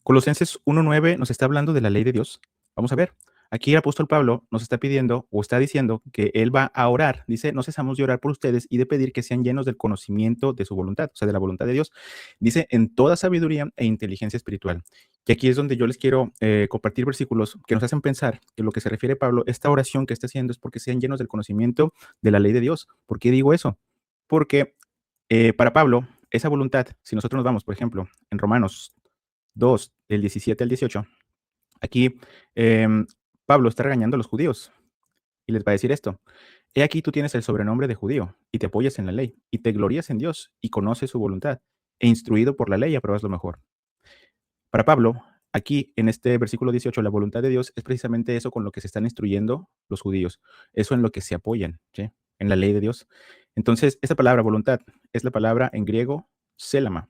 Colosenses 1:9 nos está hablando de la ley de Dios. Vamos a ver. Aquí el apóstol Pablo nos está pidiendo o está diciendo que él va a orar. Dice, no cesamos de orar por ustedes y de pedir que sean llenos del conocimiento de su voluntad, o sea, de la voluntad de Dios. Dice, en toda sabiduría e inteligencia espiritual. Y aquí es donde yo les quiero compartir versículos que nos hacen pensar que lo que se refiere Pablo, esta oración que está haciendo es porque sean llenos del conocimiento de la ley de Dios. ¿Por qué digo eso? Porque para Pablo, esa voluntad, si nosotros nos vamos, por ejemplo, en Romanos 2, del 17 al 18, aquí Pablo está regañando a los judíos y les va a decir esto. He aquí tú tienes el sobrenombre de judío y te apoyas en la ley y te glorías en Dios y conoces su voluntad e instruido por la ley apruebas lo mejor. Para Pablo, aquí en este versículo 18, la voluntad de Dios es precisamente eso con lo que se están instruyendo los judíos, eso en lo que se apoyan, ¿sí? En la ley de Dios. Entonces, esa palabra voluntad es la palabra en griego selama,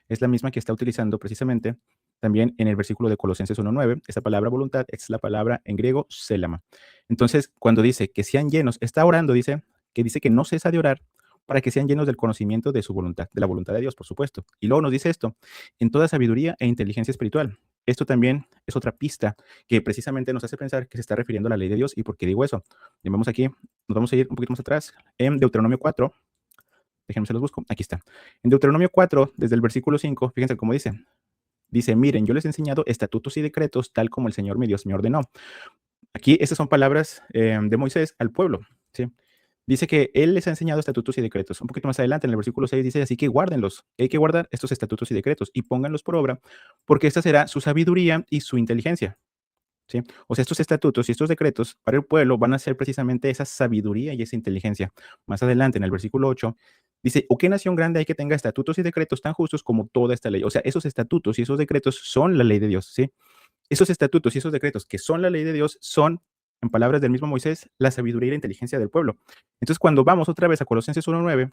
es la misma que está utilizando precisamente también en el versículo de Colosenses 1:9. Esa palabra voluntad es la palabra en griego selama. Entonces, cuando dice que sean llenos, está orando, dice que no cesa de orar para que sean llenos del conocimiento de su voluntad, de la voluntad de Dios, por supuesto. Y luego nos dice esto, en toda sabiduría e inteligencia espiritual. Esto también es otra pista que precisamente nos hace pensar que se está refiriendo a la ley de Dios. ¿Y por qué digo eso? Vemos aquí, nos vamos a ir un poquito más atrás, en Deuteronomio 4, déjenme se los busco, aquí está. En Deuteronomio 4, desde el versículo 5, fíjense cómo dice, miren, yo les he enseñado estatutos y decretos tal como el Señor mi Dios me ordenó. Aquí estas son palabras de Moisés al pueblo, ¿sí? Dice que él les ha enseñado estatutos y decretos. Un poquito más adelante, en el versículo 6, dice, así que guárdenlos. Hay que guardar estos estatutos y decretos y pónganlos por obra, porque esta será su sabiduría y su inteligencia, ¿sí? O sea, estos estatutos y estos decretos para el pueblo van a ser precisamente esa sabiduría y esa inteligencia. Más adelante, en el versículo 8, dice, ¿o qué nación grande hay que tenga estatutos y decretos tan justos como toda esta ley? O sea, esos estatutos y esos decretos son la ley de Dios, ¿sí? Esos estatutos y esos decretos que son la ley de Dios son, en palabras del mismo Moisés, la sabiduría y la inteligencia del pueblo. Entonces, cuando vamos otra vez a Colosenses 1:9,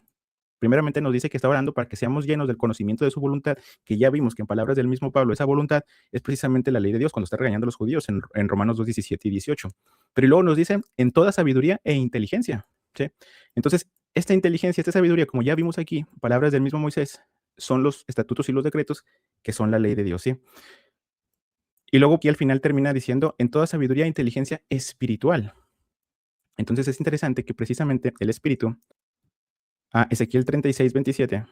primeramente nos dice que está orando para que seamos llenos del conocimiento de su voluntad, que ya vimos que en palabras del mismo Pablo, esa voluntad es precisamente la ley de Dios cuando está regañando a los judíos en Romanos 2, 17 y 18. Pero luego nos dice en toda sabiduría e inteligencia, ¿sí? Entonces, esta inteligencia, esta sabiduría, como ya vimos aquí, palabras del mismo Moisés, son los estatutos y los decretos que son la ley de Dios, ¿sí? Y luego aquí al final termina diciendo en toda sabiduría e inteligencia espiritual. Entonces es interesante que precisamente el espíritu, Ezequiel 36:27,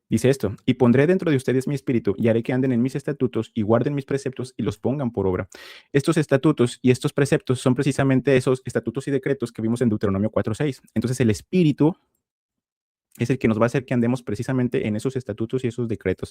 dice esto, y pondré dentro de ustedes mi espíritu y haré que anden en mis estatutos y guarden mis preceptos y los pongan por obra. Estos estatutos y estos preceptos son precisamente esos estatutos y decretos que vimos en Deuteronomio 4:6. Entonces el espíritu es el que nos va a hacer que andemos precisamente en esos estatutos y esos decretos.